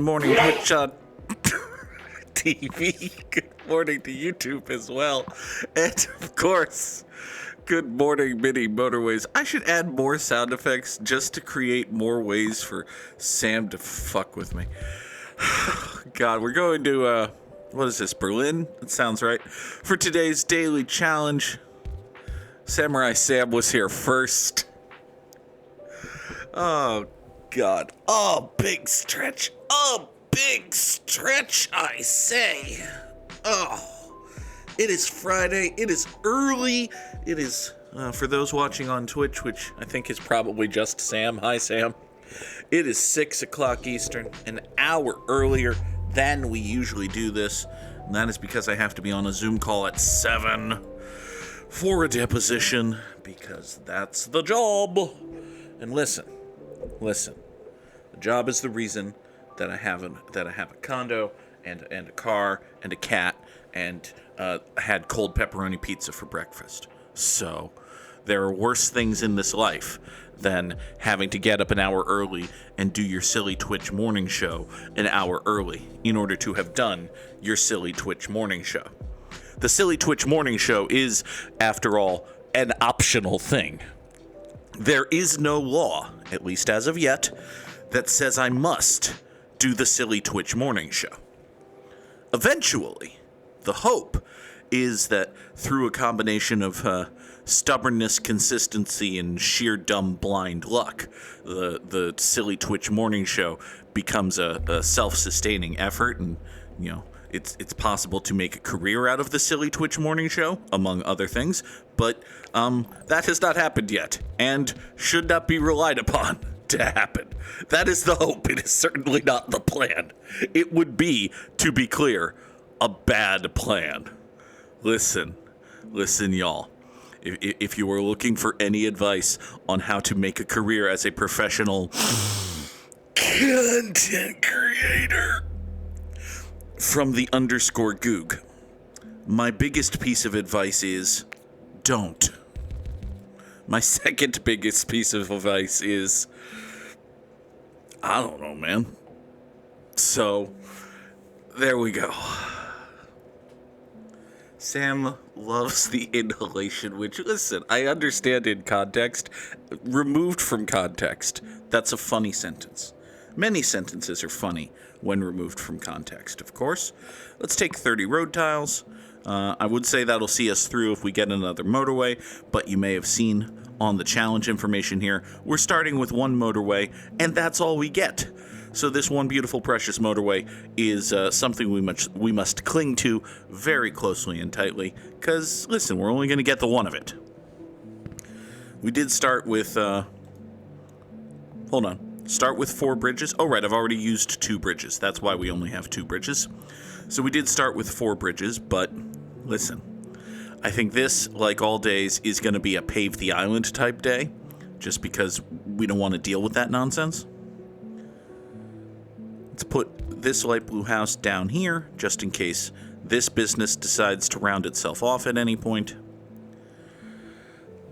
Morning, Twitch on TV. Good morning to YouTube as well. And of course, good morning, mini Motorways. I should add more sound effects just to create more ways for Sam to fuck with me. God, we're going to, what is this, Berlin? That sounds right. For today's daily challenge, Samurai Sam was here first. Oh, God. Oh, big stretch. Oh, big stretch, I say. Oh, it is Friday. It is early. It is, for those watching on Twitch, which I think is probably just Sam. Hi, Sam. It is 6 o'clock Eastern, an hour earlier than we usually do this. And that is because I have to be on a Zoom call at 7 for a deposition, because that's the job. And listen. The job is the reason that I have a condo and a car and a cat and had cold pepperoni pizza for breakfast. So there are worse things in this life than having to get up an hour early and do your silly Twitch morning show an hour early in order to have done your silly Twitch morning show. The silly Twitch morning show is, after all, an optional thing. There is no law, at least as of yet, that says I must do the silly Twitch morning show. Eventually, the hope is that through a combination of stubbornness, consistency, and sheer dumb blind luck, the silly Twitch morning show becomes a self-sustaining effort, and it's possible to make a career out of the silly Twitch morning show, among other things, but that has not happened yet, and should not be relied upon to happen. That is the hope. It is certainly not the plan. It would be, to be clear, a bad plan. Listen, y'all. If you are looking for any advice on how to make a career as a professional content creator from the _Goog, my biggest piece of advice is don't. My second biggest piece of advice is, I don't know, man. So, there we go. Sam loves the inhalation, which, listen, I understand in context. Removed from context, that's a funny sentence. Many sentences are funny when removed from context, of course. Let's take 30 road tiles. I would say that'll see us through if we get another motorway, but you may have seen on the challenge information here, we're starting with one motorway, and that's all we get. So this one beautiful, precious motorway is something we must cling to very closely and tightly, because, listen, we're only going to get the one of it. We did start with, start with 4 bridges. Oh, right, I've already used 2 bridges. That's why we only have 2 bridges. So we did start with 4 bridges, but listen, I think this, like all days, is going to be a pave the island type day, just because we don't want to deal with that nonsense. Let's put this light blue house down here, just in case this business decides to round itself off at any point.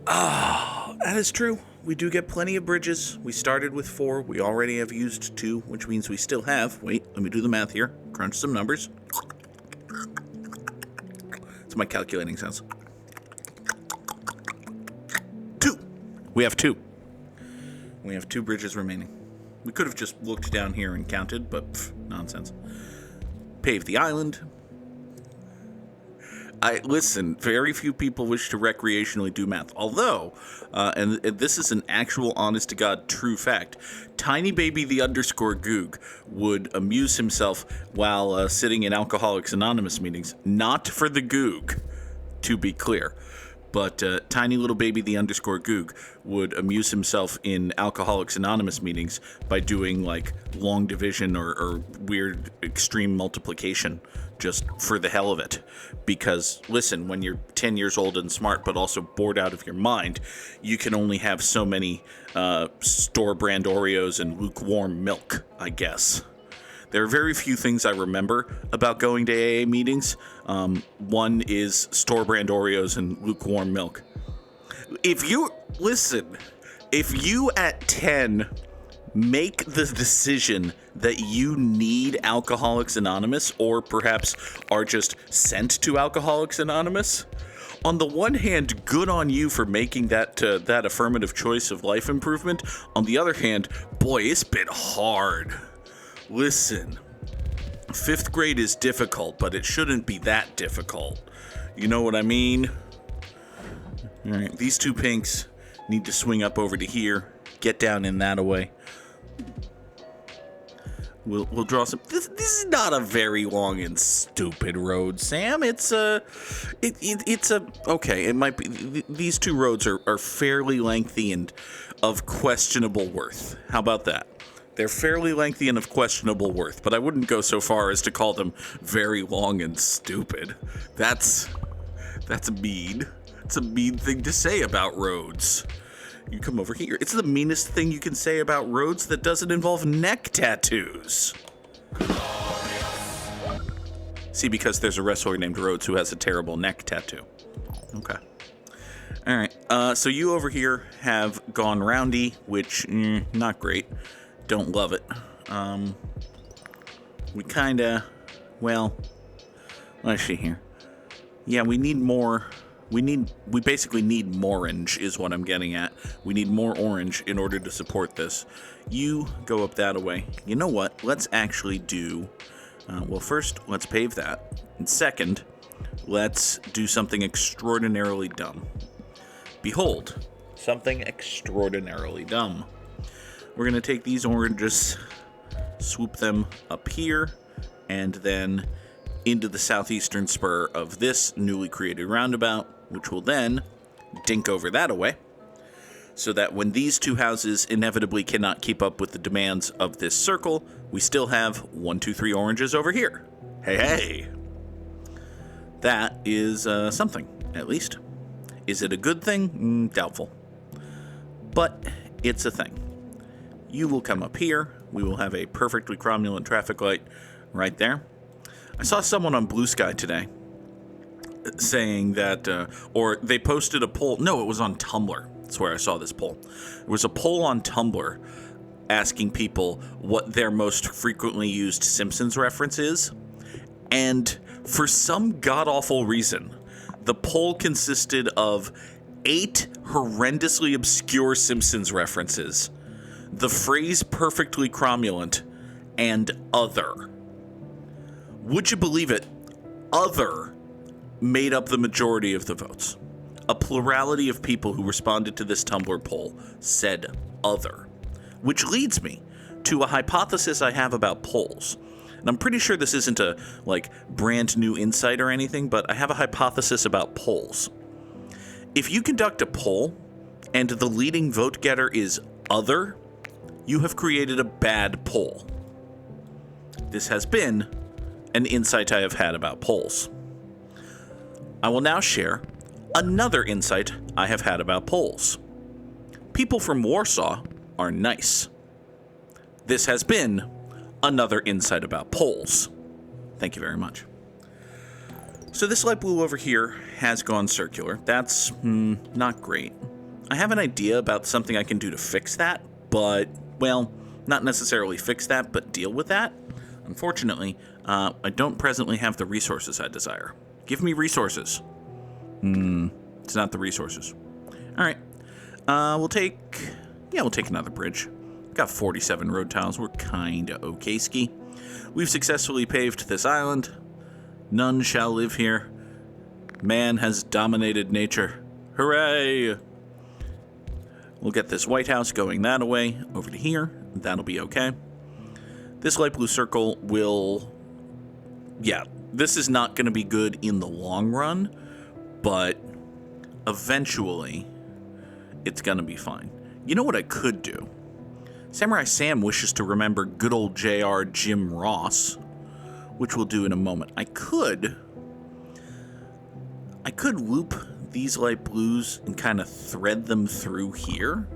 That is true. We do get plenty of bridges. We started with 4. We already have used 2, which means we still have... Wait, let me do the math here. Crunch some numbers. It's my calculating sense. 2. We have 2. We have 2 bridges remaining. We could have just looked down here and counted, but nonsense. Pave the island. Listen, very few people wish to recreationally do math. Although, and this is an actual honest-to-God true fact, Tiny Baby the _Goog would amuse himself while sitting in Alcoholics Anonymous meetings. Not for the Goog, to be clear. But tiny little baby the _Goog would amuse himself in Alcoholics Anonymous meetings by doing, like, long division or weird extreme multiplication just for the hell of it. Because, listen, when you're 10 years old and smart but also bored out of your mind, you can only have so many store-brand Oreos and lukewarm milk, I guess. There are very few things I remember about going to AA meetings. One is store-brand Oreos and lukewarm milk. If you at 10 make the decision that you need Alcoholics Anonymous, or perhaps are just sent to Alcoholics Anonymous, on the one hand, good on you for making that affirmative choice of life improvement. On the other hand, boy, it's been hard. Listen, 5th grade is difficult, but it shouldn't be that difficult. You know what I mean? All right, these 2 pinks need to swing up over to here, get down in that way. We'll draw some. This is not a very long and stupid road, Sam. It's a okay. It might be. These 2 roads are fairly lengthy and of questionable worth. How about that? They're fairly lengthy and of questionable worth, but I wouldn't go so far as to call them very long and stupid. That's mean. It's a mean thing to say about roads. You come over here. It's the meanest thing you can say about roads that doesn't involve neck tattoos. See, because there's a wrestler named Rhodes who has a terrible neck tattoo. Okay. All right. So you over here have gone roundy, which, not great. Don't love it. We kind of, well, let's see here. Yeah, we need more. We basically need more orange is what I'm getting at. We need more orange in order to support this. You go up that way. You know what? Let's actually do, well, first, let's pave that. And second, let's do something extraordinarily dumb. Behold, something extraordinarily dumb. We're going to take these oranges, swoop them up here, and then into the southeastern spur of this newly created roundabout, which will then dink over that away, so that when these 2 houses inevitably cannot keep up with the demands of this circle, we still have 1, 2, 3 oranges over here. Hey! That is something, at least. Is it a good thing? Doubtful. But it's a thing. You will come up here. We will have a perfectly cromulent traffic light right there. I saw someone on Bluesky today saying that, or they posted a poll. No, it was on Tumblr. That's where I saw this poll. It was a poll on Tumblr asking people what their most frequently used Simpsons reference is. And for some god-awful reason, the poll consisted of 8 horrendously obscure Simpsons references, the phrase perfectly cromulent, and other. Would you believe it? Other made up the majority of the votes. A plurality of people who responded to this Tumblr poll said other, which leads me to a hypothesis I have about polls. And I'm pretty sure this isn't a, brand new insight or anything, but I have a hypothesis about polls. If you conduct a poll and the leading vote getter is other, you have created a bad poll. This has been an insight I have had about polls. I will now share another insight I have had about polls. People from Warsaw are nice. This has been another insight about polls. Thank you very much. So this light blue over here has gone circular. That's not great. I have an idea about something I can do to fix that, but, well, not necessarily fix that, but deal with that. Unfortunately, I don't presently have the resources I desire. Give me resources. It's not the resources. All right. We'll take another bridge. Got 47 road tiles. We're kinda okay-ski. We've successfully paved this island. None shall live here. Man has dominated nature. Hooray! We'll get this White House going that way, over to here. That'll be okay. This light blue circle will... Yeah, this is not going to be good in the long run, but eventually it's going to be fine. You know what I could do? Samurai Sam wishes to remember good old JR Jim Ross, which we'll do in a moment. I could loop these light blues and kind of thread them through here.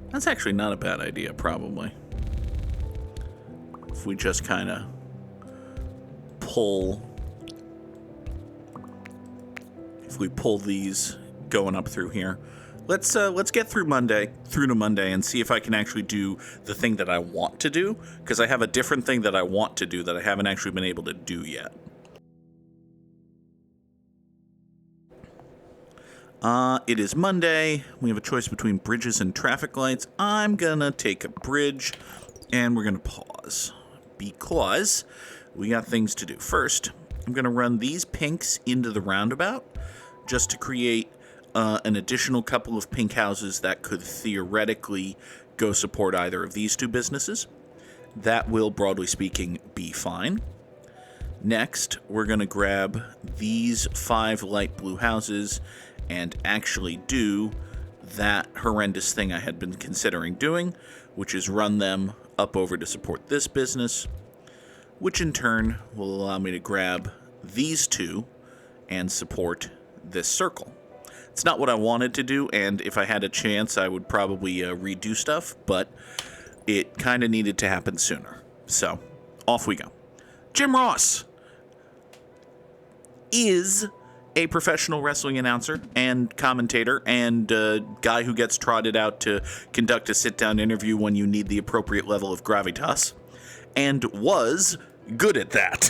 That's actually not a bad idea, probably. If we just kind of pull these going up through here. let's get through to Monday, and see if I can actually do the thing that I want to do, because I have a different thing that I want to do that I haven't actually been able to do yet. It is Monday. We have a choice between bridges and traffic lights. I'm gonna take a bridge, and we're gonna pause, because we got things to do. First, I'm gonna run these pinks into the roundabout, just to create an additional couple of pink houses that could theoretically go support either of these two businesses. That will, broadly speaking, be fine. Next, we're going to grab these 5 light blue houses and actually do that horrendous thing I had been considering doing, which is run them up over to support this business, which in turn will allow me to grab these 2 and support this circle. It's not what I wanted to do, and if I had a chance, I would probably redo stuff, but it kind of needed to happen sooner. So, off we go. Jim Ross is a professional wrestling announcer and commentator and guy who gets trotted out to conduct a sit-down interview when you need the appropriate level of gravitas, and was good at that.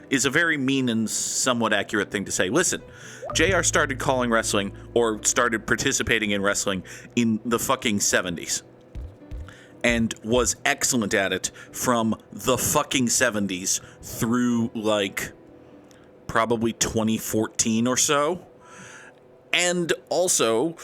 Is a very mean and somewhat accurate thing to say. Listen, JR started calling wrestling, or started participating in wrestling, in the fucking 70s. And was excellent at it from the fucking 70s through, like, probably 2014 or so. And also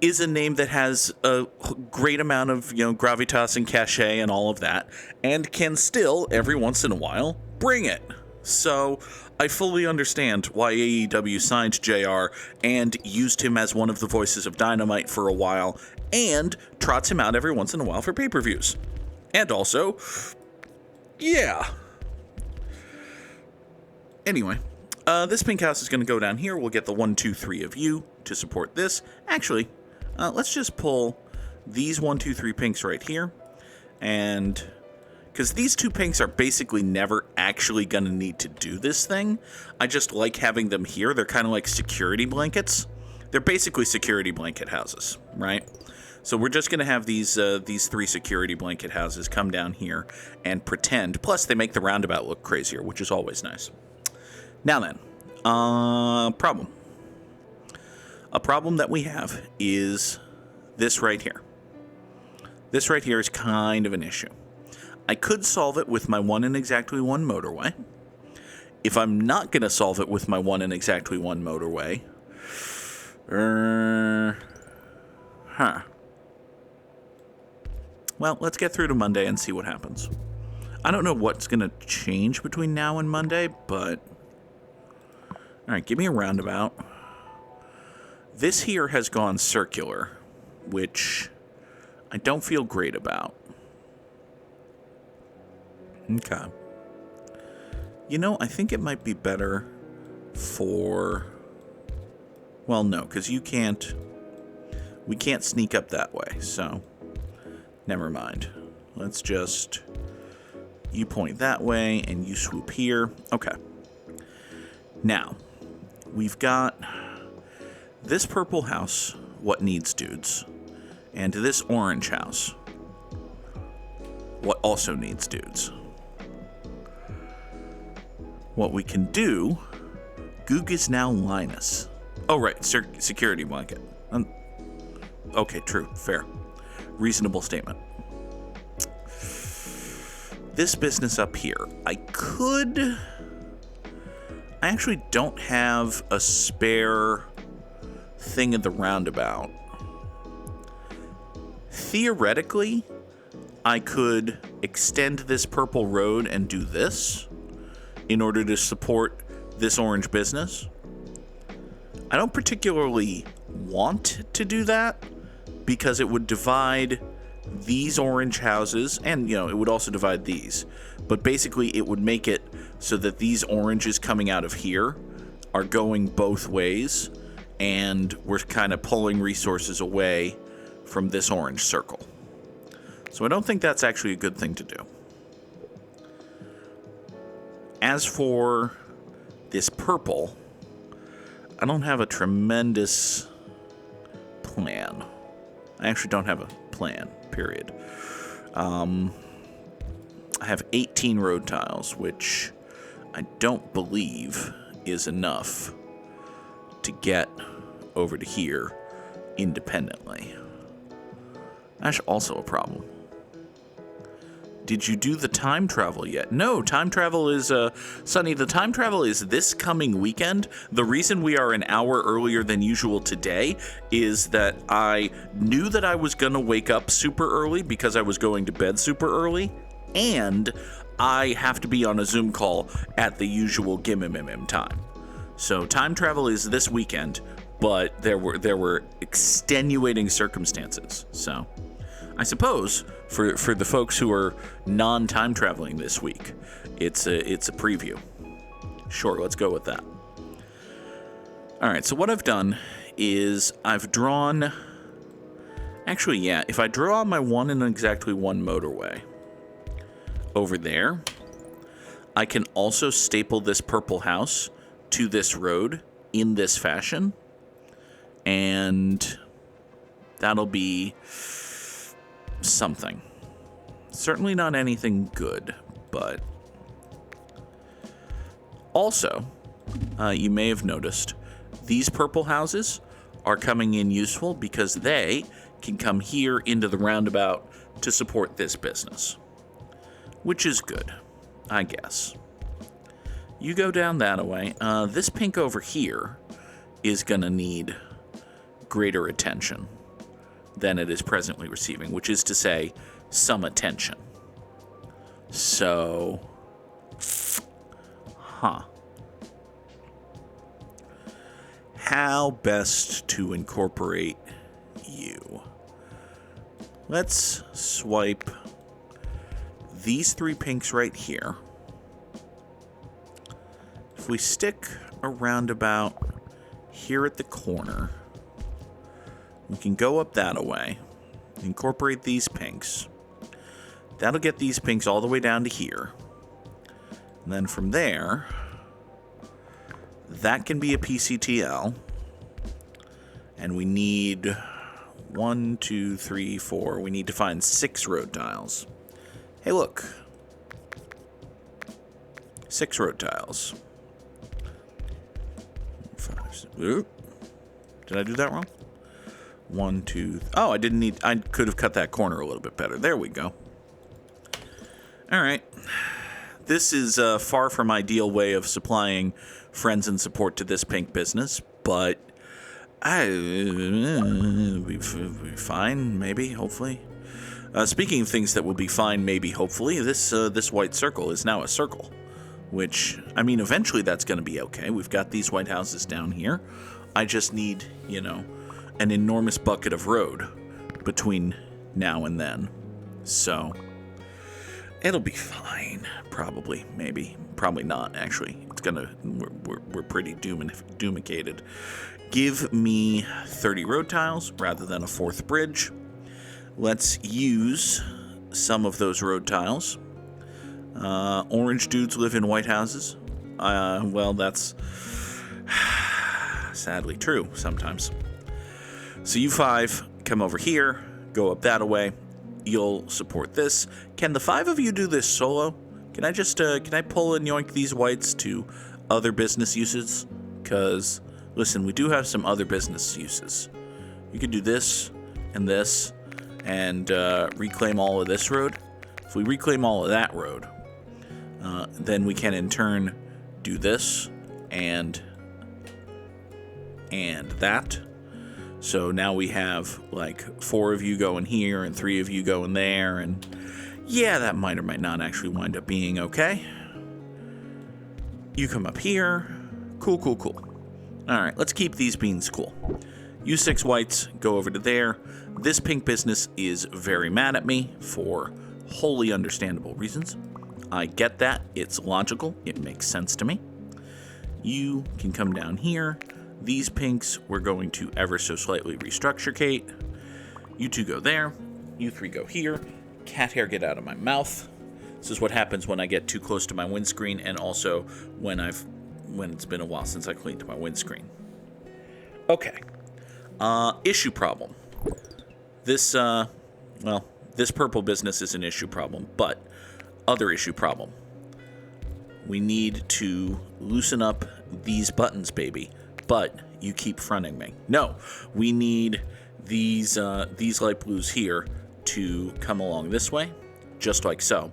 is a name that has a great amount of, gravitas and cachet and all of that, and can still, every once in a while, bring it. So I fully understand why AEW signed JR and used him as one of the voices of Dynamite for a while, and trots him out every once in a while for pay-per-views. And also, yeah. Anyway, this pink house is going to go down here. We'll get the 1, 2, 3 of you to support this. Actually, let's just pull these 1, 2, 3 pinks right here, and because these 2 pinks are basically never actually going to need to do this thing. I just like having them here. They're kind of like security blankets. They're basically security blanket houses, right? So we're just going to have these 3 security blanket houses come down here and pretend. Plus, they make the roundabout look crazier, which is always nice. Now then, problem. A problem that we have is this right here. This right here is kind of an issue. I could solve it with my 1 and exactly 1 motorway. If I'm not going to solve it with my 1 and exactly 1 motorway, well, let's get through to Monday and see what happens. I don't know what's going to change between now and Monday, but alright, give me a roundabout. This here has gone circular, which I don't feel great about. Okay. I think it might be better for... Well, no, because we can't sneak up that way, so never mind. Let's just... You point that way, and you swoop here. Okay. Now, we've got this purple house, what needs dudes, and this orange house, what also needs dudes. What we can do, Goog is now Linus. Oh, right, security blanket. Okay, true, fair. Reasonable statement. This business up here, I actually don't have a spare thing in the roundabout. Theoretically, I could extend this purple road and do this in order to support this orange business. I don't particularly want to do that because it would divide these orange houses, and it would also divide these, but basically it would make it so that these oranges coming out of here are going both ways, and we're kind of pulling resources away from this orange circle. So I don't think that's actually a good thing to do. As for this purple, I don't have a tremendous plan. I actually don't have a plan, period. I have 18 road tiles, which I don't believe is enough to get over to here independently. That's also a problem. Did you do the time travel yet? No, time travel is, Sonny, the time travel is this coming weekend. The reason we are an hour earlier than usual today is that I knew that I was going to wake up super early because I was going to bed super early, and I have to be on a Zoom call at the usual gimmimimim time. So time travel is this weekend, but there were extenuating circumstances, so... I suppose for the folks who are non-time traveling this week, it's a preview. Sure, let's go with that. All right, so what I've done is I've drawn... Actually, yeah, if I draw my 1 and exactly 1 motorway over there, I can also staple this purple house to this road in this fashion, and that'll be... something. Certainly not anything good, but also, you may have noticed, these purple houses are coming in useful because they can come here into the roundabout to support this business, which is good, I guess. You go down that way. This pink over here is gonna need greater attention than it is presently receiving, which is to say, some attention. So, how best to incorporate you? Let's swipe these 3 pinks right here. If we stick a roundabout here at the corner, we can go up that way, incorporate these pinks. That'll get these pinks all the way down to here. And then from there, that can be a PCTL. And we need 1, 2, 3, 4. We need to find 6 road tiles. Hey, look. 6 road tiles. 5, oop. Did I do that wrong? 1, 2... Oh, I could have cut that corner a little bit better. There we go. All right. This is a far from ideal way of supplying friends and support to this pink business, but we'll be fine, maybe, hopefully. Speaking of things that will be fine, maybe, hopefully, this white circle is now a circle, which, I mean, eventually that's going to be okay. We've got these white houses down here. I just need, an enormous bucket of road between now and then. So, it'll be fine. Probably, maybe. Probably not, actually. It's gonna... We're pretty doomicated. Give me 30 road tiles rather than a 4th bridge. Let's use some of those road tiles. Orange dudes live in white houses. Well, that's sadly true sometimes. So you 5 come over here, go up that way. You'll support this. Can the 5 of you do this solo? Can I just, can I pull and yoink these whites to other business uses? Because, listen, we do have some other business uses. You could do this, and reclaim all of this road. If we reclaim all of that road, then we can in turn do this, and that. So now we have, like, 4 of you going here and 3 of you going there, and yeah, that might or might not actually wind up being okay. You come up here. Cool. Alright, let's keep these beans cool. You 6 whites, go over to there. This pink business is very mad at me for wholly understandable reasons. I get that. It's logical. It makes sense to me. You can come down here. These pinks, we're going to ever so slightly restructure, Kate. You 2 go there. You 3 go here. Cat hair, get out of my mouth. This is what happens when I get too close to my windscreen, and also when it's been a while since I cleaned my windscreen. Okay. Issue problem. This, this purple business is an issue problem, but other issue problem. We need to loosen up these buttons, baby, but you keep fronting me. No, we need these light blues here to come along this way, just like so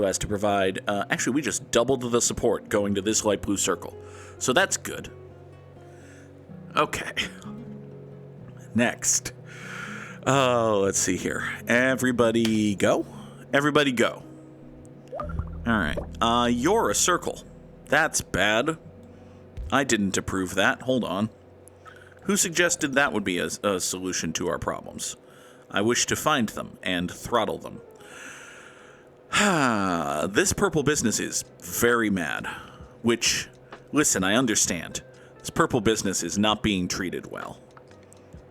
as to provide, actually, we just doubled the support going to this light blue circle. So that's good. Okay. Next. Oh, let's see here. Everybody go? Everybody go. All right. You're a circle. That's bad. I didn't approve that. Hold on. Who suggested that would be a solution to our problems? I wish to find them and throttle them. This purple business is very mad. Which, listen, I understand. This purple business is not being treated well.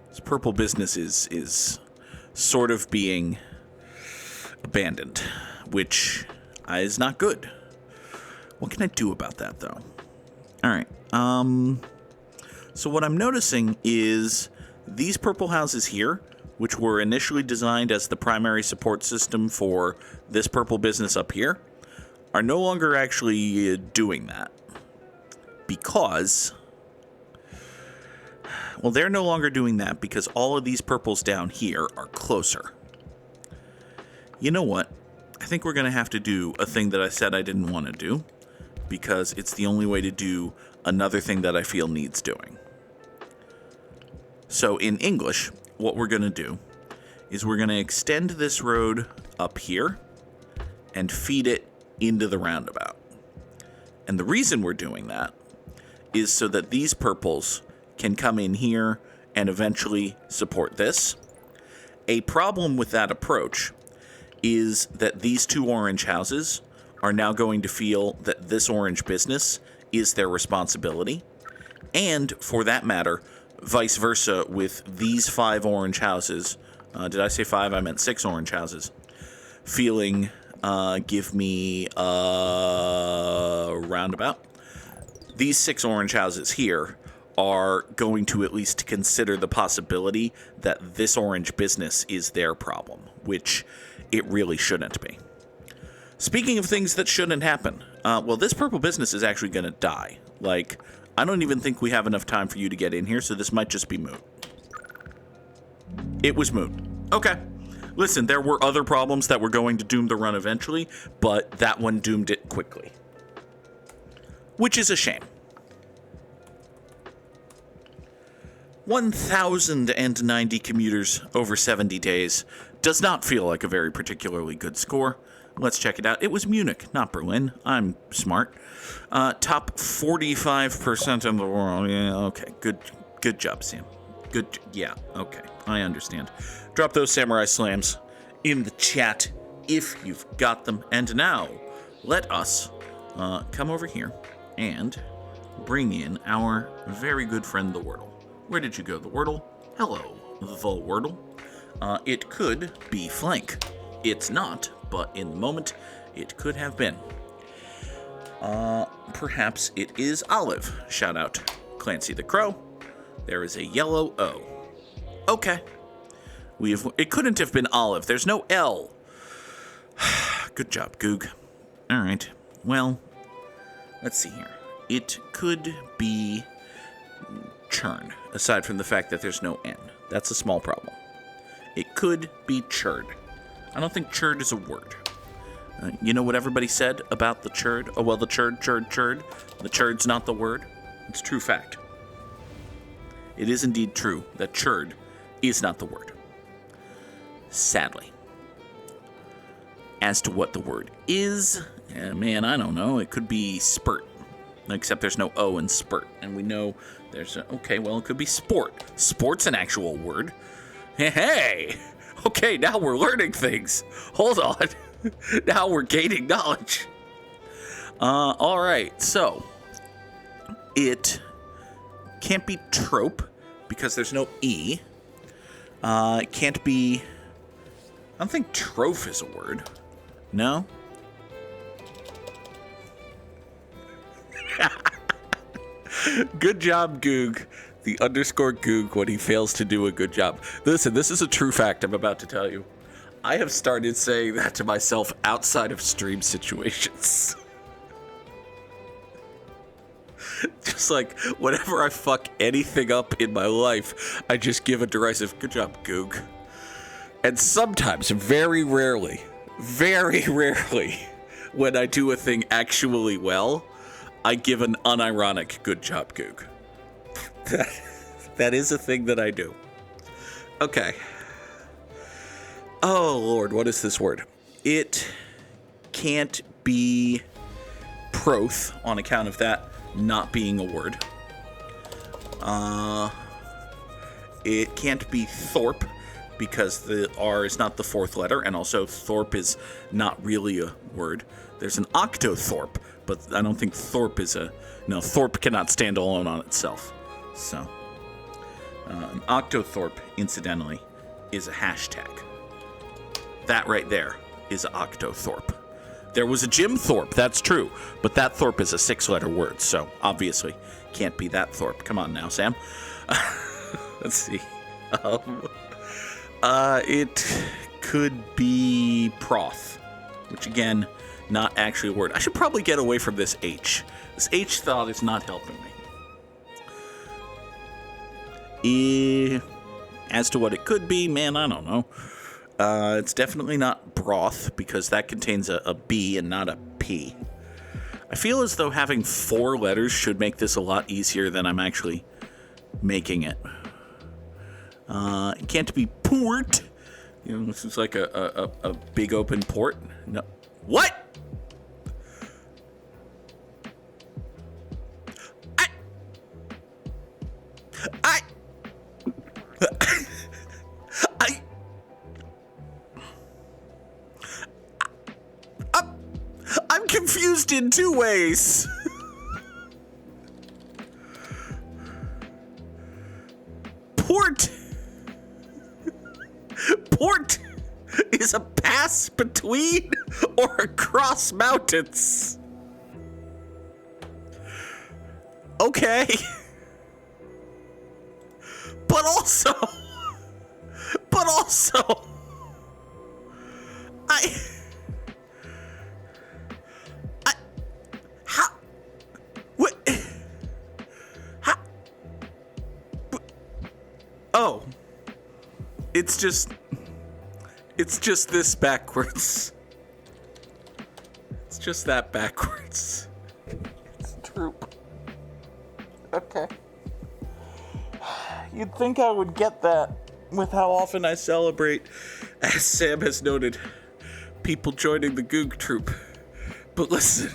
This purple business is sort of being abandoned, which is not good. What can I do about that, though? All right. So what I'm noticing is these purple houses here, which were initially designed as the primary support system for this purple business up here, are no longer actually doing that. Because, well, they're no longer doing that because all of these purples down here are closer. You know what? I think we're going to have to do a thing that I said I didn't want to do, because it's the only way to do another thing that I feel needs doing. So in English, what we're going to do is we're going to extend this road up here and feed it into the roundabout. And the reason we're doing that is so that these purples can come in here and eventually support this. A problem with that approach is that these two orange houses are now going to feel that this orange business is their responsibility. And, for that matter, vice versa with these 5 orange houses. Did I say 5? I meant 6 orange houses. Feeling, give me a roundabout. These 6 orange houses here are going to at least consider the possibility that this orange business is their problem, which it really shouldn't be. Speaking of things that shouldn't happen, well, this purple business is actually going to die. Like, I don't even think we have enough time for you to get in here, so this might just be moot. It was moot. Okay. Listen, there were other problems that were going to doom the run eventually, but that one doomed it quickly. Which is a shame. 1,090 commuters over 70 days does not feel like a very particularly good score. Let's check it out. It was Munich, not Berlin. I'm smart. Top 45% in the world. Yeah, okay. Good job, Sam. Yeah, okay. I understand. Drop those samurai slams in the chat if you've got them. And now, let us come over here and bring in our very good friend, the Wordle. Where did you go, the Wordle? Hello, the Wordle. It could be flank. It's not, but in the moment, it could have been. Perhaps it is olive. Shout out Clancy the Crow. There is a yellow O. Okay. It couldn't have been olive. There's no L. Good job, Goog. All right. Well, let's see here. It could be churn, aside from the fact that there's no N. That's a small problem. It could be churd. I don't think churd is a word. You know what everybody said about the churd? Oh, well, the churd. The churd's not the word. It's true fact. It is indeed true that churd is not the word. Sadly. As to what the word is, man, I don't know. It could be spurt. Except there's no O in spurt. And we know there's a... Okay, well, it could be sport. Sport's an actual word. Hey! Okay, now we're learning things. Hold on. Now we're gaining knowledge. All right, so it can't be trope because there's no E. It can't be... I don't think troph is a word. No? Good job, Goog. The underscore Goog when he fails to do a good job. Listen, this is a true fact I'm about to tell you. I have started saying that to myself outside of stream situations. Just like, whenever I fuck anything up in my life, I just give a derisive, good job, Goog. And sometimes, very rarely, when I do a thing actually well, I give an unironic, good job, Goog. That is a thing that I do. Okay. Oh, Lord, what is this word? It can't be proth on account of that not being a word. It can't be Thorpe because the R is not the fourth letter, and also Thorpe is not really a word. There's an octothorpe, but I don't think Thorpe is a... No, Thorpe cannot stand alone on itself. So, an octothorpe, incidentally, is a hashtag. That right there is an octothorpe. There was a Jim Thorpe, that's true, but that Thorpe is a 6-letter word, so obviously can't be that Thorpe. Come on now, Sam. Let's see. It could be proth, which again, not actually a word. I should probably get away from this H. This H thought is not helping me. As to what it could be, man, I don't know. It's definitely not broth, because that contains a B and not a P. I feel as though having 4 letters should make this a lot easier than I'm actually making it. It can't be port. You know, this is like a big open port. No. What? I'm confused in 2 ways. Port is a pass between or across mountains. Okay. But also, oh, it's just this backwards. It's just that backwards. It's troop. Okay. You'd think I would get that with how often I celebrate, as Sam has noted, people joining the Goog troop. But listen,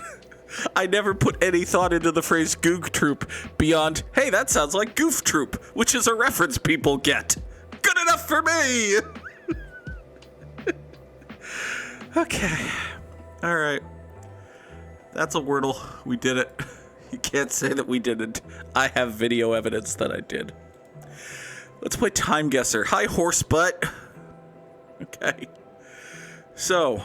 I never put any thought into the phrase Goog troop beyond, hey, that sounds like Goof troop, which is a reference people get. Good enough for me! Okay. Alright. That's a Wordle. We did it. You can't say that we didn't. I have video evidence that I did. Let's play Time Guesser. Hi, horse butt. Okay. So.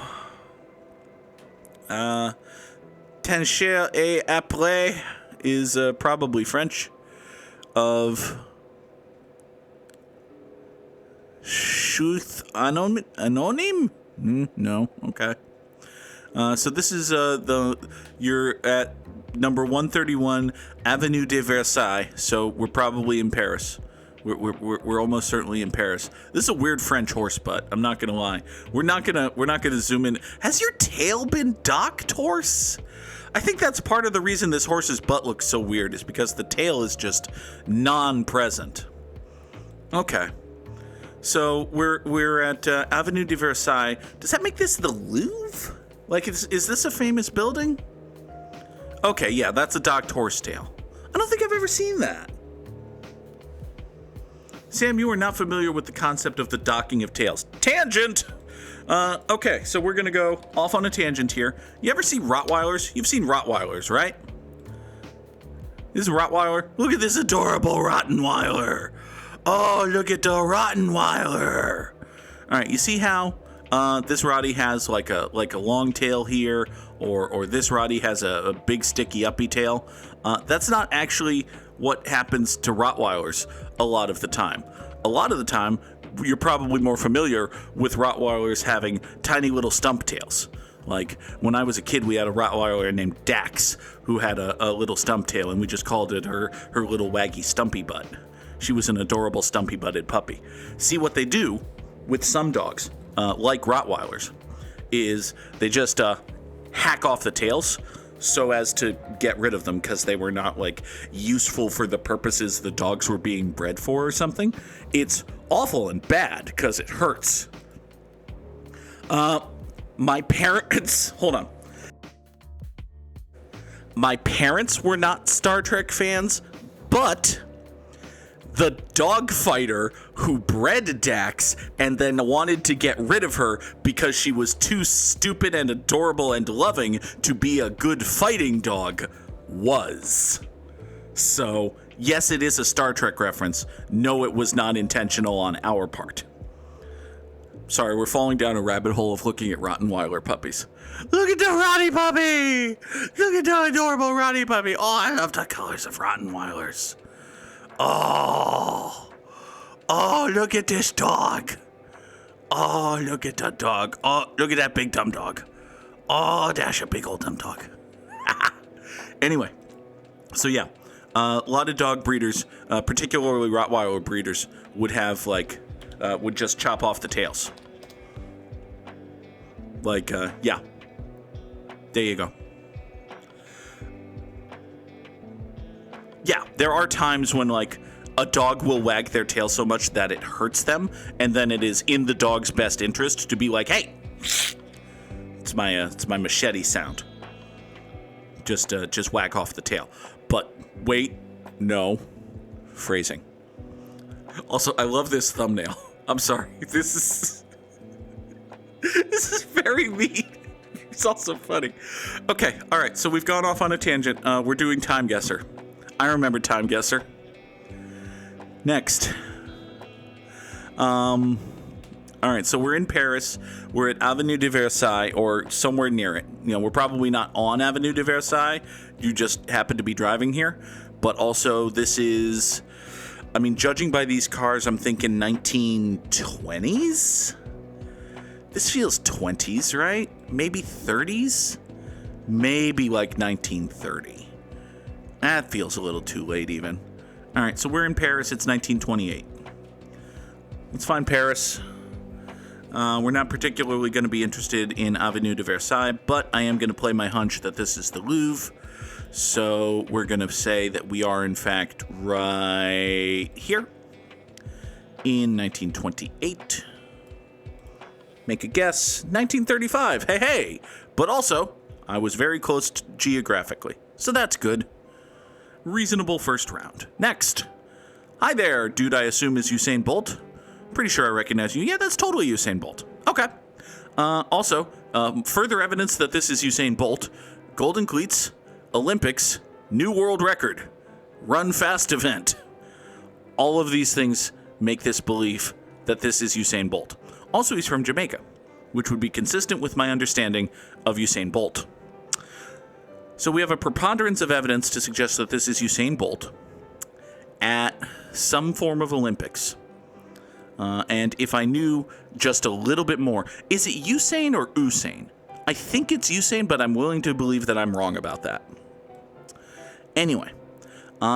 Tencher et après is probably French. Of Chute anonyme? No. Okay. So this is you're at number 131 Avenue de Versailles. So we're probably in Paris. We're almost certainly in Paris. This is a weird French horse butt. I'm not gonna lie. We're not gonna zoom in. Has your tail been docked, horse? I think that's part of the reason this horse's butt looks so weird is because the tail is just non-present. Okay. So we're at Avenue de Versailles. Does that make this the Louvre? Like, is this a famous building? Okay, yeah, that's a docked horse tail. I don't think I've ever seen that. Sam, you are not familiar with the concept of the docking of tails. Tangent! Okay, so we're gonna go off on a tangent here. You ever see Rottweilers? You've seen Rottweilers, right? This is a Rottweiler. Look at this adorable Rottenweiler. Oh, look at the Rottenweiler. All right, you see how this Rottie has like a long tail here, or this Rottie has a big sticky uppy tail? That's not actually what happens to Rottweilers a lot of the time. A lot of the time, you're probably more familiar with Rottweilers having tiny little stump tails. Like, when I was a kid, we had a Rottweiler named Dax, who had a little stump tail, and we just called it her little waggy stumpy butt. She was an adorable stumpy-butted puppy. See, what they do with some dogs, like Rottweilers, is they just hack off the tails so as to get rid of them because they were not, like, useful for the purposes the dogs were being bred for or something. It's awful and bad because it hurts. My parents... Hold on. My parents were not Star Trek fans, but the dog fighter who bred Dax and then wanted to get rid of her because she was too stupid and adorable and loving to be a good fighting dog was. So, yes, it is a Star Trek reference. No, it was not intentional on our part. Sorry, we're falling down a rabbit hole of looking at Rottweiler puppies. Look at the Rotty puppy! Look at the adorable Rotty puppy! Oh, I love the colors of Rottweilers. Oh, look at this dog. Oh, look at that dog. Oh, look at that big dumb dog. Oh, that's a big old dumb dog. Anyway, so yeah, a lot of dog breeders, particularly Rottweiler breeders, would have, like, would just chop off the tails. Like, yeah. There you go. Yeah, there are times when, like, a dog will wag their tail so much that it hurts them, and then it is in the dog's best interest to be like, hey, it's my machete sound. Just whack off the tail. But wait, no, phrasing. Also, I love this thumbnail. I'm sorry, this is very mean. It's also funny. Okay, all right, so we've gone off on a tangent. We're doing Time Guesser. I remember Time Guesser. Next. All right, so we're in Paris. We're at Avenue de Versailles, or somewhere near it. You know, we're probably not on Avenue de Versailles. You just happen to be driving here. But also, this is, I mean, judging by these cars, I'm thinking 1920s? This feels 20s, right? Maybe 30s? Maybe like 1930. That feels a little too late, even. All right, so we're in Paris. It's 1928. Let's find Paris. We're not particularly going to be interested in Avenue de Versailles, but I am going to play my hunch that this is the Louvre. So we're going to say that we are, in fact, right here in 1928. Make a guess. 1935. Hey. But also, I was very close geographically, so that's good. Reasonable first round. Next. Hi there, dude I assume is Usain Bolt. Pretty sure I recognize you. Yeah, that's totally Usain Bolt. Okay. Also, further evidence that this is Usain Bolt. Golden cleats, Olympics, new world record, run fast event. All of these things make this belief that this is Usain Bolt. Also, he's from Jamaica, which would be consistent with my understanding of Usain Bolt. So we have a preponderance of evidence to suggest that this is Usain Bolt at some form of Olympics. And if I knew just a little bit more, is it Usain or Usain? I think it's Usain, but I'm willing to believe that I'm wrong about that. Anyway,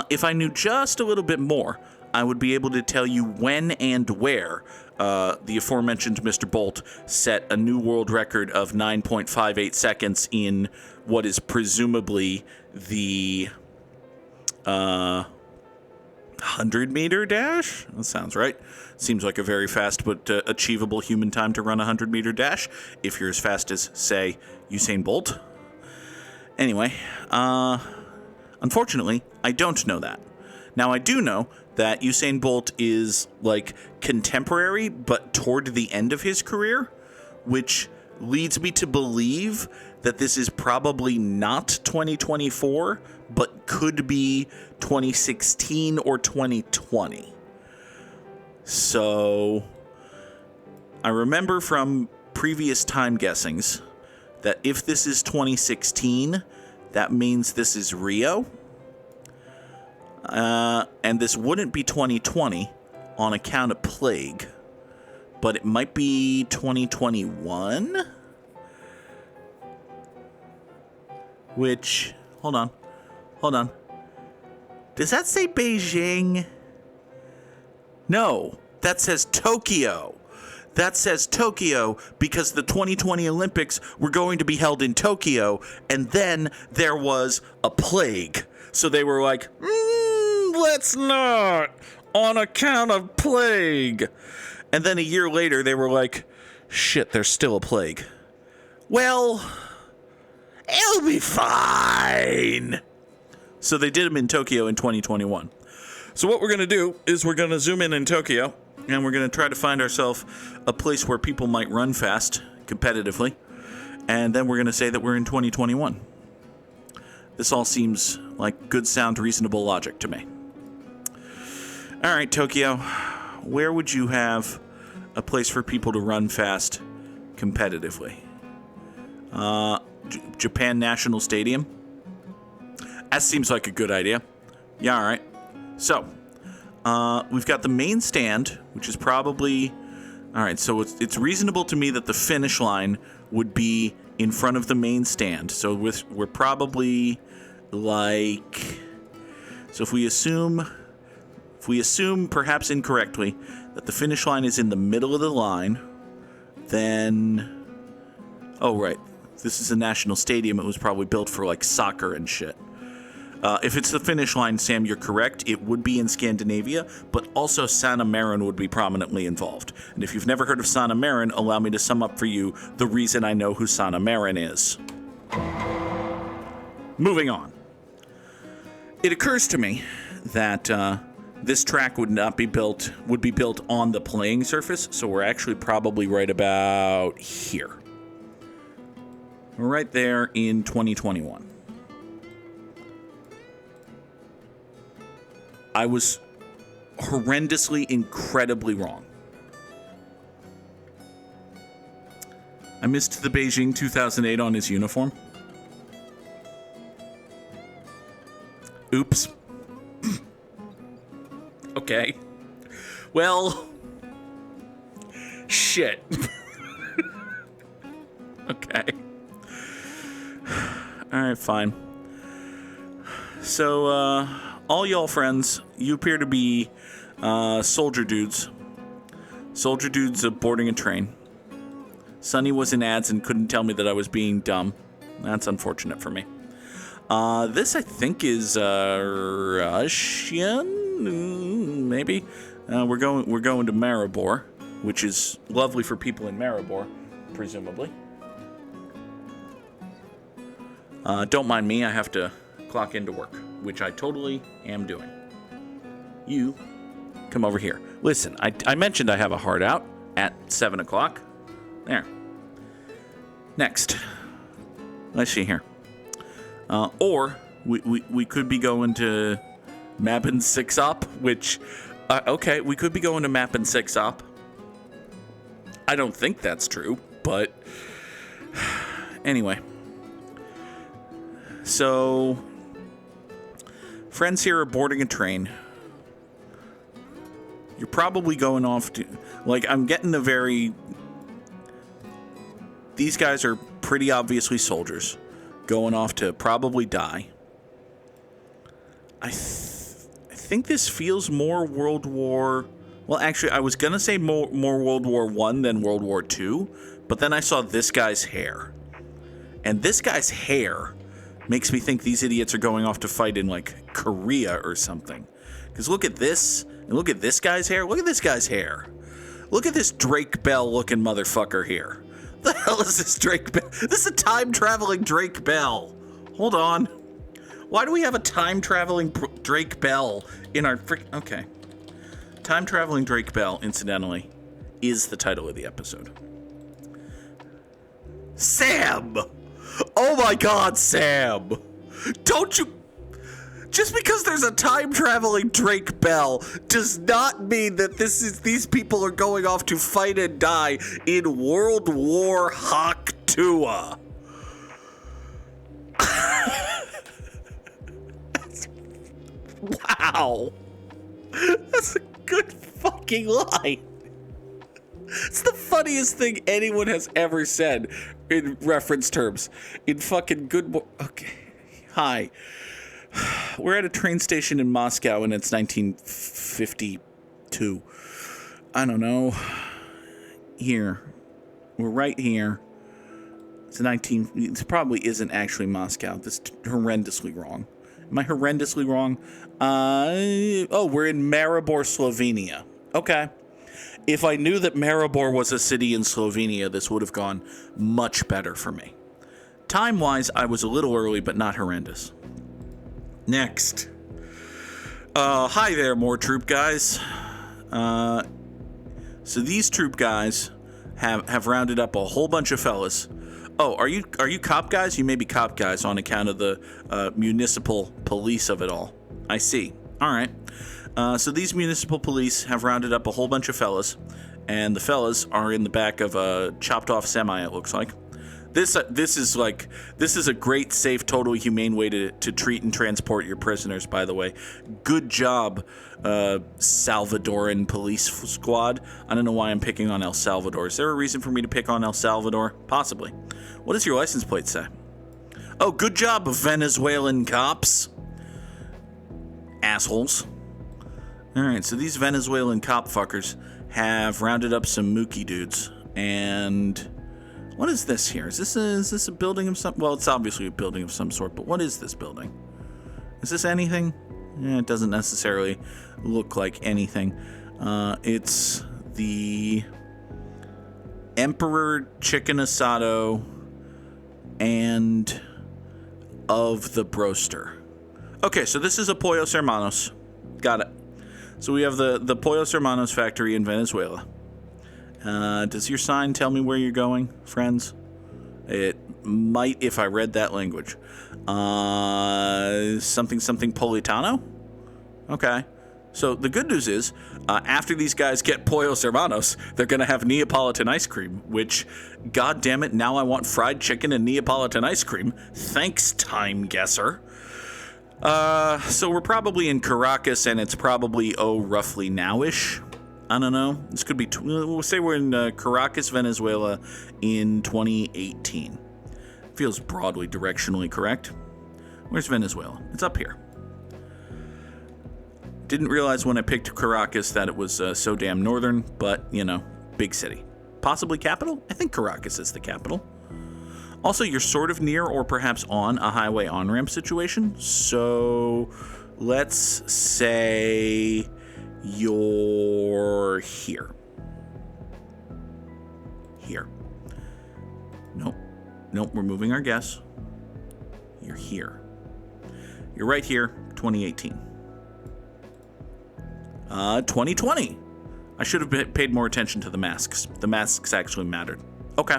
if I knew just a little bit more, I would be able to tell you when and where the aforementioned Mr. Bolt set a new world record of 9.58 seconds in what is presumably the 100-meter dash? That sounds right. Seems like a very fast but achievable human time to run a 100-meter dash, if you're as fast as, say, Usain Bolt. Anyway, unfortunately, I don't know that. Now, I do know that Usain Bolt is, like, contemporary, but toward the end of his career, which leads me to believe that this is probably not 2024, but could be 2016 or 2020. So, I remember from previous time guessings that if this is 2016, that means this is Rio. And this wouldn't be 2020 on account of plague, but it might be 2021? Which, hold on. Does that say Beijing? No, that says Tokyo. That says Tokyo because the 2020 Olympics were going to be held in Tokyo, and then there was a plague. So they were like, let's not, on account of plague. And then a year later, they were like, shit, there's still a plague. Well, it'll be fine. So they did them in Tokyo in 2021. So what we're going to do is we're going to zoom in Tokyo, and we're going to try to find ourselves a place where people might run fast competitively. And then we're going to say that we're in 2021. This all seems like good, sound, reasonable logic to me. All right, Tokyo, where would you have a place for people to run fast competitively? Japan National Stadium? That seems like a good idea. Yeah, all right. So, we've got the main stand, which is probably... All right, so it's reasonable to me that the finish line would be in front of the main stand. So we're probably like... So if we assume, perhaps incorrectly, that the finish line is in the middle of the line, then... Oh, right. This is a national stadium. It was probably built for, like, soccer and shit. If it's the finish line, Sam, you're correct. It would be in Scandinavia, but also Sanna Marin would be prominently involved. And if you've never heard of Sanna Marin, allow me to sum up for you the reason I know who Sanna Marin is. Moving on. It occurs to me that this track would be built on the playing surface, so we're actually probably right about here. We're right there in 2021. I was horrendously, incredibly wrong. I missed the Beijing 2008 on his uniform. Oops. Okay. Well, shit. Okay. All right, fine. So, all y'all friends, you appear to be soldier dudes. Soldier dudes boarding a train. Sonny was in ads and couldn't tell me that I was being dumb. That's unfortunate for me. This, I think, is Russian, maybe. We're going to Maribor, which is lovely for people in Maribor, presumably. Don't mind me. I have to clock into work, which I totally am doing. You come over here. Listen, I mentioned I have a hard out at 7 o'clock. There. Next. Let's see here. Or we could be going to Mappin 6-op, which, okay, we could be going to Mappin 6-op. I don't think that's true, but anyway. So, friends here are boarding a train. You're probably going off to, like, I'm getting a very, these guys are pretty obviously soldiers going off to probably die. I think this feels more World War, well, actually, I was going to say more World War I than World War II, but then I saw this guy's hair. And this guy's hair makes me think these idiots are going off to fight in, like, Korea or something. Because look at this, and look at this guy's hair. Look at this guy's hair. Look at this Drake Bell-looking motherfucker here. The hell is this Drake Bell? This is a time-traveling Drake Bell. Hold on. Why do we have a time-traveling Drake Bell in our okay. Time-traveling Drake Bell, incidentally, is the title of the episode. Sam! Oh my God, Sam! Don't you... Just because there's a time-traveling Drake Bell does not mean that these people are going off to fight and die in World War Haktua. Wow. That's a good fucking line. It's the funniest thing anyone has ever said in reference terms. In fucking okay. Hi. We're at a train station in Moscow and it's 1952. I don't know. Here. We're right here. It probably isn't actually Moscow. This is horrendously wrong. Am I horrendously wrong? We're in Maribor, Slovenia. Okay. If I knew that Maribor was a city in Slovenia, this would have gone much better for me. Time-wise, I was a little early, but not horrendous. Next. Hi there, more troop guys. So these troop guys have rounded up a whole bunch of fellas. Oh, are you cop guys? You may be cop guys on account of the municipal police of it all. I see. All right. So these municipal police have rounded up a whole bunch of fellas, and the fellas are in the back of a chopped off semi, it looks like. This is a great, safe, totally humane way to treat and transport your prisoners, by the way. Good job, Salvadoran police squad. I don't know why I'm picking on El Salvador. Is there a reason for me to pick on El Salvador? Possibly. What does your license plate say? Oh, good job, Venezuelan cops. Assholes. Alright, so these Venezuelan cop fuckers have rounded up some Mookie dudes. And what is this here? Is this a building of some... Well, it's obviously a building of some sort, but what is this building? Is this anything? It doesn't necessarily look like anything. It's the Emperor Chicken Asado and of the Broaster. Okay, so this is a Pollos Hermanos. Got it. So we have the Pollos Hermanos factory in Venezuela. Does your sign tell me where you're going, friends? It might if I read that language. Something Politano? Okay. So the good news is, after these guys get Pollos Hermanos, they're going to have Neapolitan ice cream, which, god damn it, now I want fried chicken and Neapolitan ice cream. Thanks, time guesser. So we're probably in Caracas, and it's probably, roughly now-ish. I don't know. This could be, we'll say we're in Caracas, Venezuela in 2018. Feels broadly directionally correct. Where's Venezuela? It's up here. Didn't realize when I picked Caracas that it was so damn northern, but, big city. Possibly capital? I think Caracas is the capital. Also, you're sort of near or perhaps on a highway on-ramp situation. So let's say you're here. Here. Nope, we're moving our guess. You're here. You're right here, 2018. 2020. I should have paid more attention to the masks. The masks actually mattered. Okay.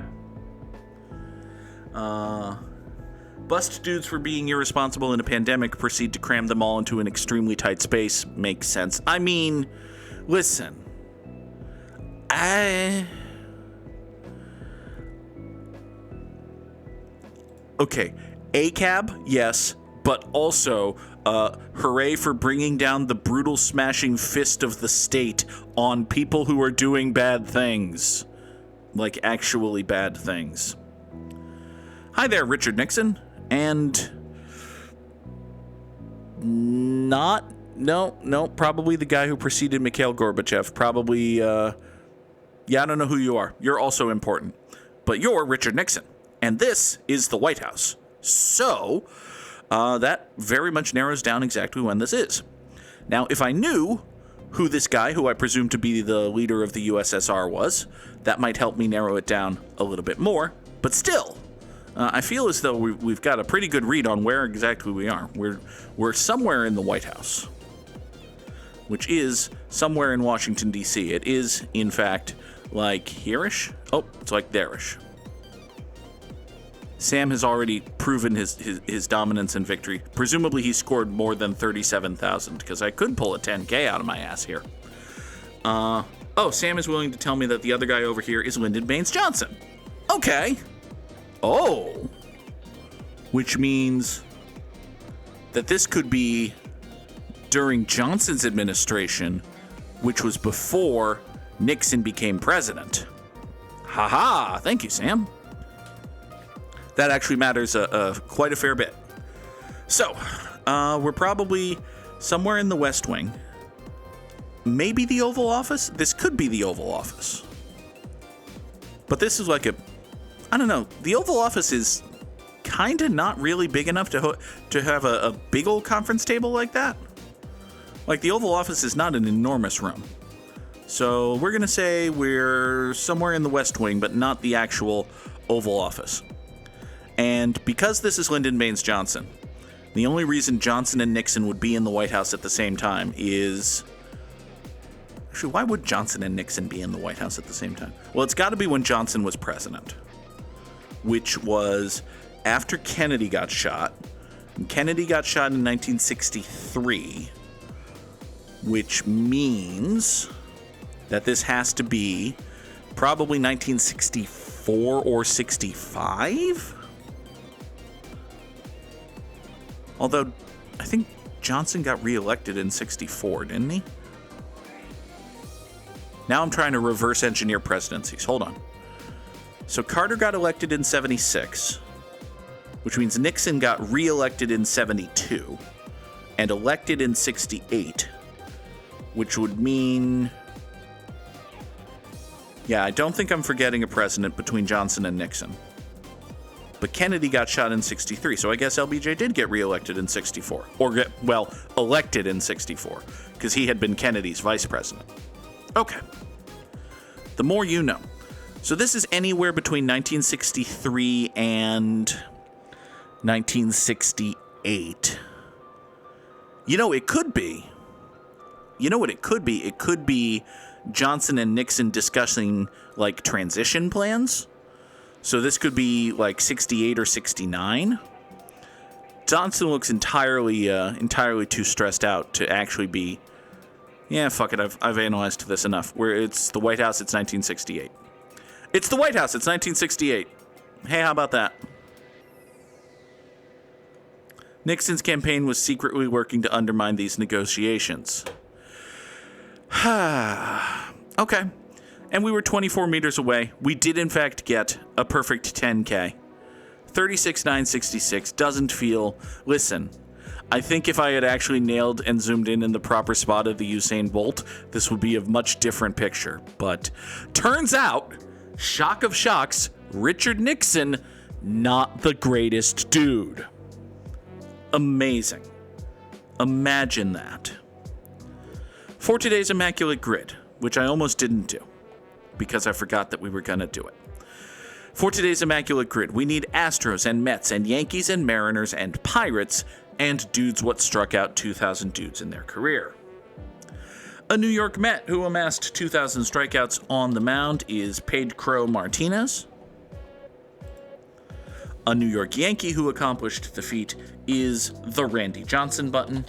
Bust dudes for being irresponsible in a pandemic, proceed to cram them all into an extremely tight space. Makes sense. I mean, listen. Okay, ACAB, yes, but also, hooray for bringing down the brutal smashing fist of the state on people who are doing bad things. Like, actually bad things. Hi there, Richard Nixon. And... probably the guy who preceded Mikhail Gorbachev. Probably, I don't know who you are. You're also important. But you're Richard Nixon. And this is the White House. So, that very much narrows down exactly when this is. Now, if I knew who this guy, who I presume to be the leader of the USSR was, that might help me narrow it down a little bit more. But still, I feel as though we've got a pretty good read on where exactly we are. We're somewhere in the White House, which is somewhere in Washington, D.C. It is, in fact, like here-ish. Oh, it's like there-ish. Sam has already proven his dominance and victory. Presumably he scored more than 37,000, because I could pull a 10K out of my ass here. Sam is willing to tell me that the other guy over here is Lyndon Baines Johnson. Okay. Oh. Which means that this could be during Johnson's administration, which was before Nixon became president. Haha, thank you, Sam. That actually matters quite a fair bit. So, we're probably somewhere in the West Wing. Maybe the Oval Office? This could be the Oval Office. But this is like I don't know. The Oval Office is kind of not really big enough to have a big old conference table like that. Like, the Oval Office is not an enormous room. So we're going to say we're somewhere in the West Wing, but not the actual Oval Office. And because this is Lyndon Baines Johnson, the only reason Johnson and Nixon would be in the White House at the same time is... Actually, why would Johnson and Nixon be in the White House at the same time? Well, it's got to be when Johnson was president, which was after Kennedy got shot. And Kennedy got shot in 1963, which means that this has to be probably 1964 or 65? Although, I think Johnson got reelected in 64, didn't he? Now I'm trying to reverse engineer presidencies. Hold on. So Carter got elected in 76, which means Nixon got reelected in 72 and elected in 68, which would mean... Yeah, I don't think I'm forgetting a president between Johnson and Nixon. But Kennedy got shot in 63, so I guess LBJ did get reelected in 64. Or elected in 64, because he had been Kennedy's vice president. Okay. The more you know. So this is anywhere between 1963 and 1968. You know, it could be. You know what it could be? It could be Johnson and Nixon discussing, like, transition plans. So this could be, like, 68 or 69. Johnson looks entirely too stressed out to actually be... Yeah, fuck it, I've analyzed this enough. Where it's the White House, it's 1968. It's the White House, it's 1968. Hey, how about that? Nixon's campaign was secretly working to undermine these negotiations. Okay. And we were 24 meters away. We did, in fact, get a perfect 10K. 36,966 doesn't feel... Listen... I think if I had actually nailed and zoomed in the proper spot of the Usain Bolt, this would be a much different picture. But turns out, shock of shocks, Richard Nixon, not the greatest dude. Amazing. Imagine that. For today's Immaculate Grid, which I almost didn't do, because I forgot that we were going to do it. For today's Immaculate Grid, we need Astros and Mets and Yankees and Mariners and Pirates and dudes what struck out 2,000 dudes in their career. A New York Met who amassed 2,000 strikeouts on the mound is Pedro Martinez. A New York Yankee who accomplished the feat is the Randy Johnson button.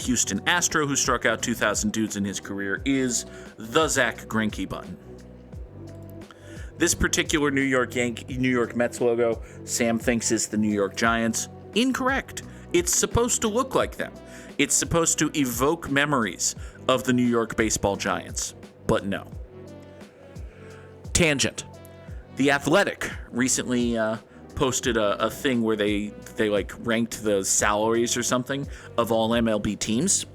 Houston Astro who struck out 2,000 dudes in his career is the Zach Greinke button. This particular New York Mets logo, Sam thinks is the New York Giants. Incorrect. It's supposed to look like them. It's supposed to evoke memories of the New York baseball Giants. But no. Tangent. The Athletic recently posted a thing where they like ranked the salaries or something of all MLB teams.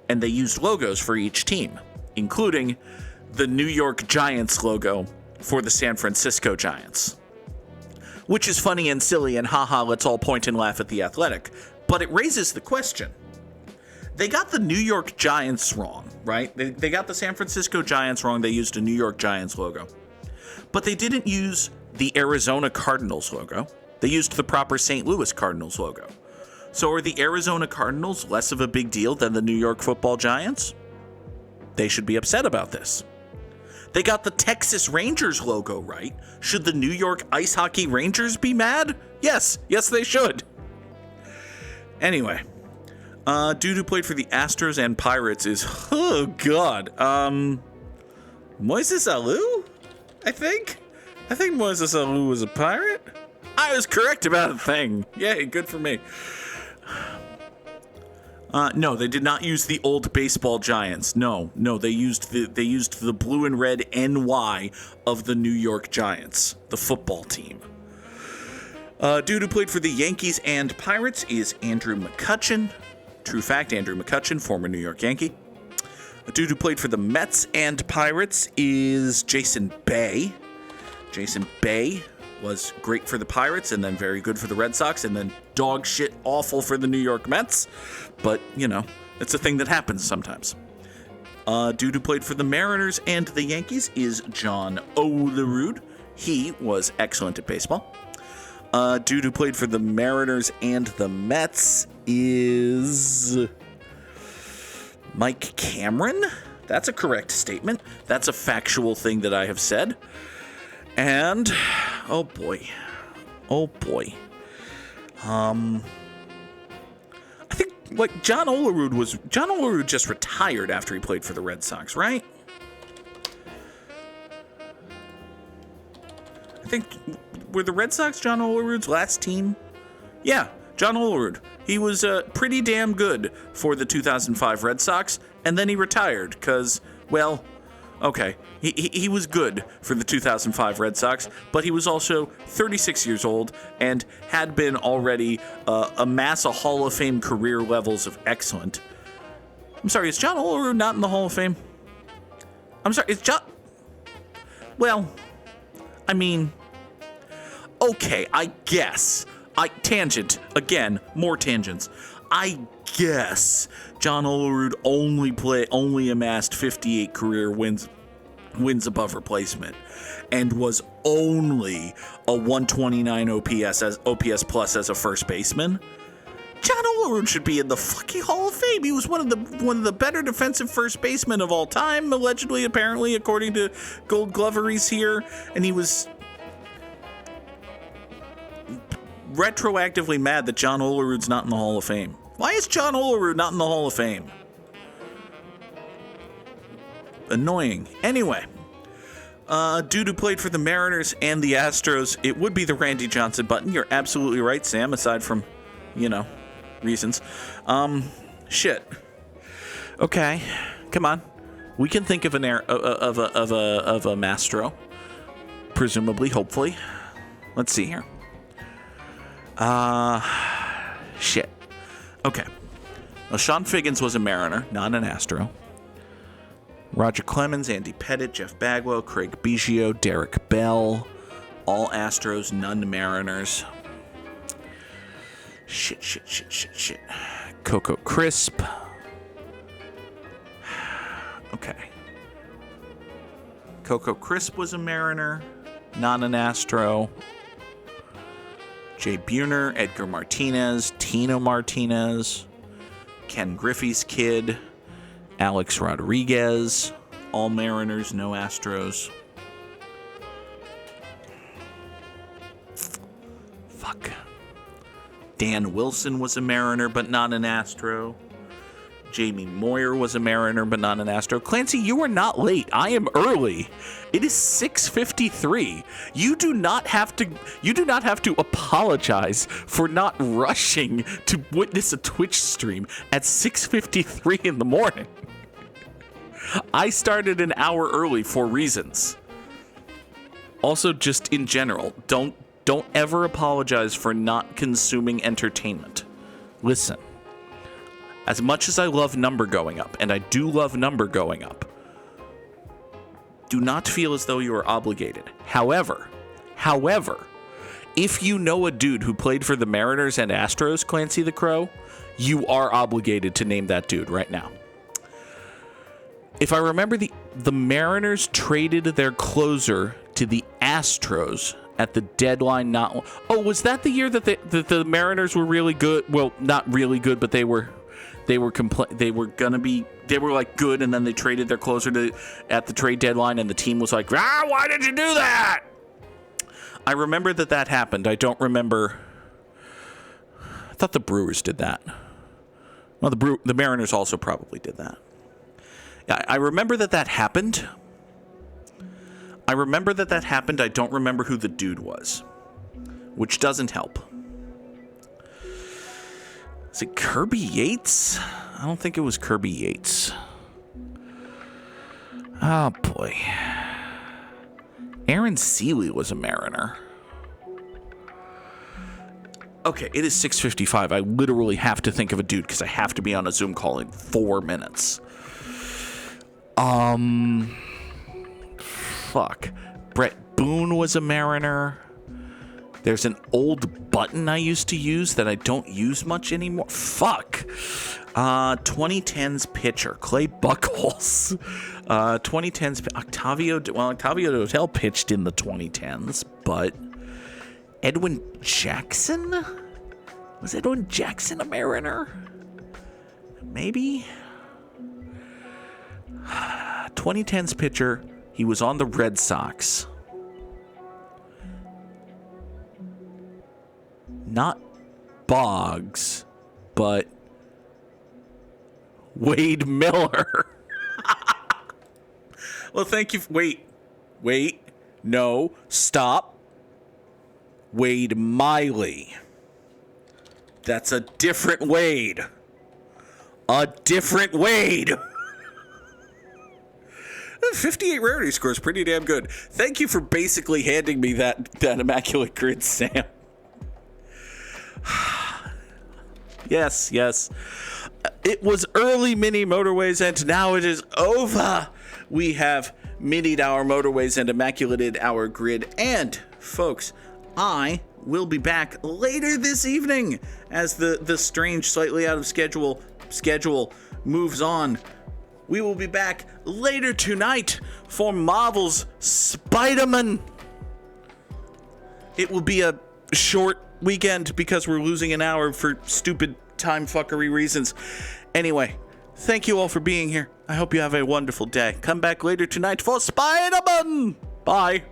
And they used logos for each team, including the New York Giants logo for the San Francisco Giants. Which is funny and silly and haha, let's all point and laugh at the Athletic. But it raises the question. They got the New York Giants wrong, right? They got the San Francisco Giants wrong. They used a New York Giants logo. But they didn't use the Arizona Cardinals logo. They used the proper St. Louis Cardinals logo. So are the Arizona Cardinals less of a big deal than the New York Football Giants? They should be upset about this. They got the Texas Rangers logo right. Should the New York Ice Hockey Rangers be mad? Yes, they should. Anyway, dude who played for the Astros and Pirates is, oh god, Moises Alou? I think Moises Alou was a pirate? I was correct about a thing. Yay, good for me. No, they did not use the old baseball Giants. No, they used the blue and red NY of the New York Giants, the football team. Dude who played for the Yankees and Pirates is Andrew McCutchen. True fact, Andrew McCutchen, former New York Yankee. A dude who played for the Mets and Pirates is Jason Bay. Jason Bay was great for the Pirates and then very good for the Red Sox and then dog shit awful for the New York Mets. But, it's a thing that happens sometimes. Dude who played for the Mariners and the Yankees is John Olerud. He was excellent at baseball. Dude who played for the Mariners and the Mets is Mike Cameron. That's a correct statement. That's a factual thing that I have said. And, oh boy. I think, John Olerud just retired after he played for the Red Sox, right? I think, were the Red Sox John Olerud's last team? Yeah, John Olerud. He was pretty damn good for the 2005 Red Sox, and then he retired because, okay, he was good for the 2005 Red Sox, but he was also 36 years old and had been already amass a Hall of Fame career levels of excellent. I'm sorry, is John Olerud not in the Hall of Fame? I'm sorry, is John... okay, I guess. Tangent. Again, more tangents. I guess John Olerud only amassed 58 career wins above replacement and was only a 129 OPS plus as a first baseman. John Olerud should be in the fucking Hall of Fame. He was one of the better defensive first basemen of all time, allegedly, apparently, according to Gold Gloveries here, and he was retroactively mad that John Olerud's not in the Hall of Fame. Why is John Olerud not in the Hall of Fame? Annoying. Anyway, dude who played for the Mariners and the Astros, it would be the Randy Johnson button. You're absolutely right, Sam, aside from, reasons. Shit. Okay, come on. We can think of a Mastro, presumably, hopefully. Let's see here. Shit. Okay. Well, Sean Figgins was a Mariner, not an Astro. Roger Clemens, Andy Pettitte, Jeff Bagwell, Craig Biggio, Derek Bell. All Astros, none Mariners. Shit. Coco Crisp. Okay. Coco Crisp was a Mariner, not an Astro. Jay Buhner, Edgar Martinez, Tino Martinez, Ken Griffey's kid, Alex Rodriguez, all Mariners, no Astros. Fuck. Dan Wilson was a Mariner, but not an Astro. Jamie Moyer was a Mariner, but not an Astro. Clancy, you are not late. I am early. It is 6:53. You do not have to apologize for not rushing to witness a Twitch stream at 6:53 in the morning. I started an hour early for reasons. Also, just in general, don't ever apologize for not consuming entertainment. Listen. As much as I love number going up, and I do love number going up, do not feel as though you are obligated. However, if you know a dude who played for the Mariners and Astros, Clancy the Crow, you are obligated to name that dude right now. If I remember, the Mariners traded their closer to the Astros at the deadline. Was that the year that the Mariners were really good? Well, not really good, but they were like good, and then they traded their closer at the trade deadline, and the team was like, why did you do that? I remember that happened. I don't remember. I thought the Brewers did that. Well, the Mariners also probably did that. I remember that happened. I don't remember who the dude was. which doesn't help. Is it Kirby Yates? I don't think it was Kirby Yates. Oh, boy. Aaron Seeley was a Mariner. Okay, it is 6:55. I literally have to think of a dude because I have to be on a Zoom call in 4 minutes. Fuck. Brett Boone was a Mariner. There's an old button I used to use that I don't use much anymore. Fuck. 2010's pitcher, Clay Buchholz. 2010's Octavio Dotel pitched in the 2010s, but Edwin Jackson? Was Edwin Jackson a Mariner? Maybe? 2010's pitcher, he was on the Red Sox. Not Boggs, but Wade Miller. Well, thank you. Wait. No, stop. Wade Miley. That's a different Wade. A different Wade. 58 rarity score is pretty damn good. Thank you for basically handing me that immaculate grid, Sam. Yes. It was early mini Motorways, and now it is over. We have minied our Motorways and immaculated our grid. And, folks, I will be back later this evening as the strange, slightly out of schedule moves on. We will be back later tonight for Marvel's Spider-Man. It will be a short weekend because we're losing an hour for stupid time fuckery reasons. Anyway, thank you all for being here. I hope you have a wonderful day. Come back later tonight for Spider-Man. Bye.